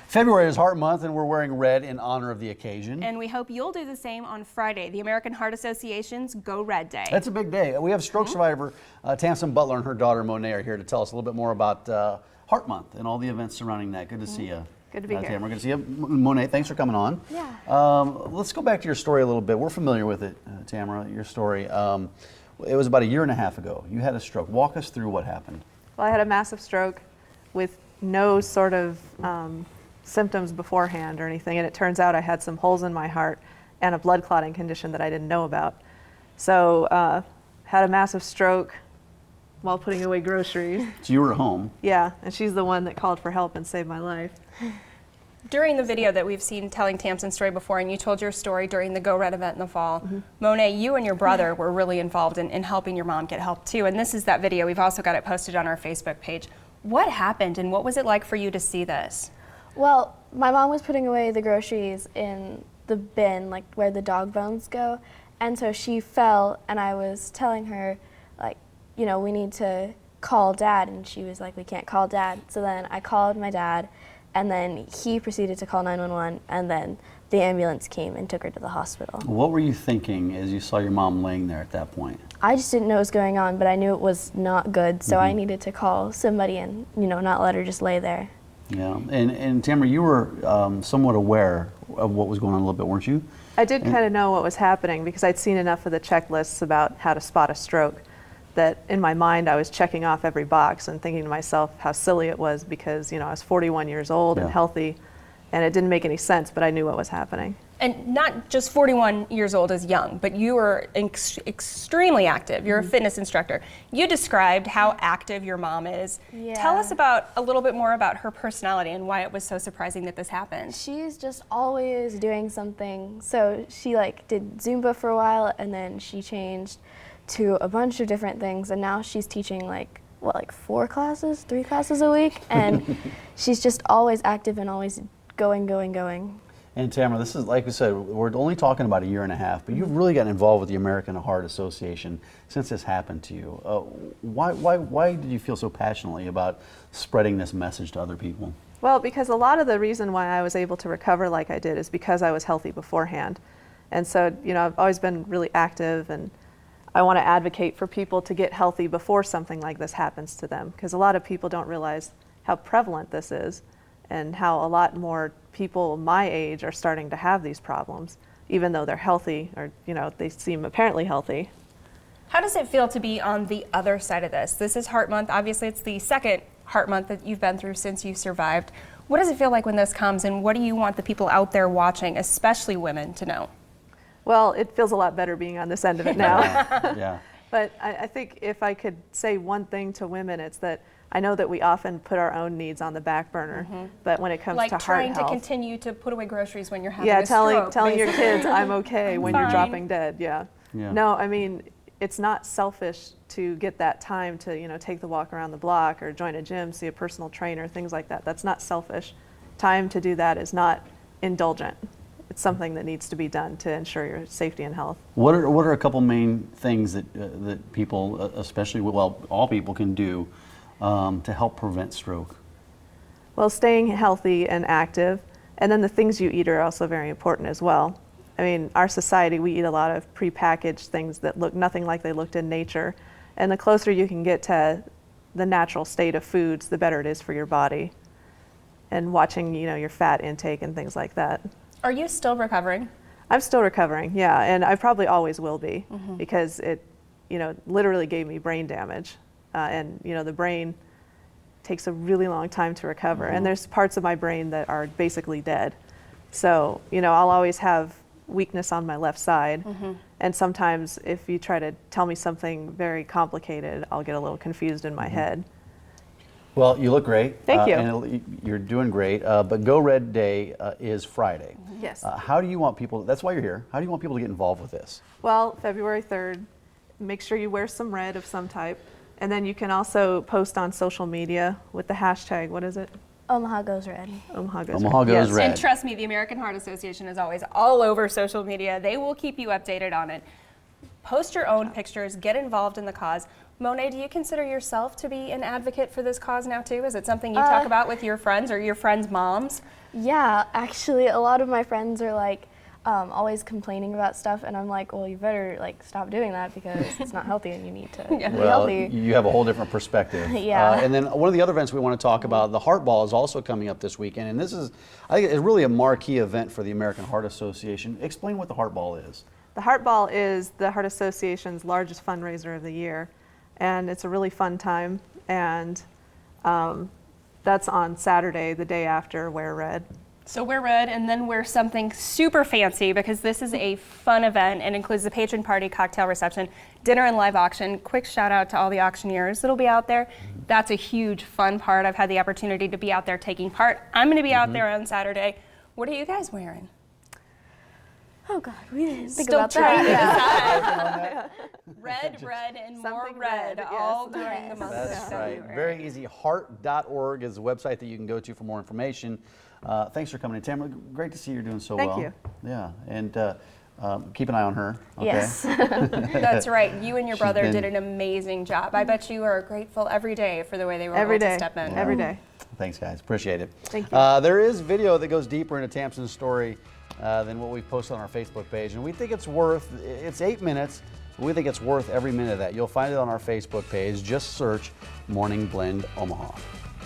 February is Heart Month, and we're wearing red in honor of the occasion. And we hope you'll do the same on Friday, the American Heart Association's Go Red Day. That's a big day. We have stroke survivor Tamsen Butler and her daughter Monet are here to tell us a little bit more about Heart Month and all the events surrounding that. Good to see you. Good to be here. Tamara, good to see you. Monet, thanks for coming on. Yeah. Let's go back to your story a little bit. We're familiar with it, Tamara, your story. It was about a year and a half ago. You had a stroke. Walk us through what happened. Well, I had a massive stroke with no sort of symptoms beforehand or anything, and it turns out I had some holes in my heart and a blood clotting condition that I didn't know about. So had a massive stroke while putting away groceries. So you were at home. Yeah, and she's the one that called for help and saved my life. During the video that we've seen telling Tamsen's story before, and you told your story during the Go Red event in the fall, Monet, you and your brother were really involved in helping your mom get help too, and this is that video. We've also got it posted on our Facebook page. What happened, and what was it like for you to see this? Well, my mom was putting away the groceries in the bin, like where the dog bones go, and so she fell, and I was telling her, like, you know, we need to call Dad, and she was like, we can't call Dad. So then I called my dad, and then he proceeded to call 911, and then the ambulance came and took her to the hospital. What were you thinking as you saw your mom laying there at that point? I just didn't know what was going on, but I knew it was not good, so I needed to call somebody and, you know, not let her just lay there. Yeah, and Tamara, you were somewhat aware of what was going on a little bit, weren't you? I did kind of know what was happening because I'd seen enough of the checklists about how to spot a stroke that in my mind I was checking off every box and thinking to myself how silly it was because, you know, I was 41 years old and healthy, and it didn't make any sense, but I knew what was happening. And not just 41 years old is young, but you were extremely active. You're a fitness instructor. You described how active your mom is. Yeah. Tell us about a little bit more about her personality and why it was so surprising that this happened. She's just always doing something. So she like did Zumba for a while, and then she changed to a bunch of different things, and now she's teaching like, what, like 3 classes a week, and she's just always active and always going. And Tamara, this is, like we said, we're only talking about a year and a half, but you've really gotten involved with the American Heart Association since this happened to you. Why did you feel so passionately about spreading this message to other people? Well, because a lot of the reason why I was able to recover like I did is because I was healthy beforehand. And so, you know, I've always been really active, and I want to advocate for people to get healthy before something like this happens to them, because a lot of people don't realize how prevalent this is and how a lot more people my age are starting to have these problems, even though they're healthy, or, you know, they seem apparently healthy. How does it feel to be on the other side of this? This is Heart Month. Obviously, it's the second Heart Month that you've been through since you survived. What does it feel like when this comes, and what do you want the people out there watching, especially women, to know? Well, it feels a lot better being on this end of it now. Yeah. But I think if I could say one thing to women, it's that I know that we often put our own needs on the back burner, but when it comes Like to heart trying health, to continue to put away groceries when you're having a telling stroke. telling your basically. kids I'm okay when you're fine. dropping dead. Yeah. Yeah. No, I mean, it's not selfish to get that time to, you know, take the walk around the block or join a gym, see a personal trainer, things like that. That's not selfish. Time to do that is not indulgent. It's something that needs to be done to ensure your safety and health. What are a couple main things that that people, especially, well, all people can do to help prevent stroke? Well, staying healthy and active, and then the things you eat are also very important as well. I mean, our society, we eat a lot of prepackaged things that look nothing like they looked in nature, and the closer you can get to the natural state of foods, the better it is for your body. And watching, you know, your fat intake and things like that. Are you still recovering? I'm still recovering, yeah, and I probably always will be, because it, you know, literally gave me brain damage, and, you know, the brain takes a really long time to recover, and there's parts of my brain that are basically dead. So, you know, I'll always have weakness on my left side, and sometimes if you try to tell me something very complicated, I'll get a little confused in my head. Well, you look great. Thank you. And you're doing great. But Go Red Day is Friday. Yes. How do you want people, that's why you're here, how do you want people to get involved with this? Well, February 3rd, make sure you wear some red of some type. And then you can also post on social media with the hashtag, what is it? Omaha Goes Red. Omaha Goes Omaha Red. Goes Yes. Red. And trust me, the American Heart Association is always all over social media. They will keep you updated on it. Post your own pictures, get involved in the cause. Monet, do you consider yourself to be an advocate for this cause now too? Is it something you talk about with your friends or your friends' moms? Yeah, actually, a lot of my friends are like always complaining about stuff, and I'm like, well, you better like stop doing that because it's not healthy, and you need to be Well, healthy. you have a whole different perspective. Yeah. And then one of the other events we want to talk about, the Heart Ball, is also coming up this weekend, and this is, I think, it's really a marquee event for the American Heart Association. Explain what the Heart Ball is. The Heart Ball is the Heart Association's largest fundraiser of the year, and it's a really fun time. And that's on Saturday, the day after Wear Red. So wear red and then wear something super fancy because this is a fun event and includes the patron party, cocktail reception, dinner, and live auction. Quick shout out to all the auctioneers that'll be out there. That's a huge fun part. I've had the opportunity to be out there taking part. I'm going to be out there on Saturday. What are you guys wearing? Oh God, we didn't think Still about trying that. to decide. Red, red, and more Something red, red, all yes. during the month of That's right. February. Very easy. Heart.org is the website that you can go to for more information. Thanks for coming in, Tamara. Great to see you're doing so Thank well. you. Yeah, and keep an eye on her. Okay? Yes. That's right. You and your brother been- did an amazing job. I bet you are grateful every day for the way they were Every able day. to step in. Every day. Thanks, guys. Appreciate it. Thank you. There is video that goes deeper into Tamsen's story than what we posted on our Facebook page, and we think it's worth. It's 8 minutes. But we think it's worth every minute of that. You'll find it on our Facebook page. Just search Morning Blend Omaha.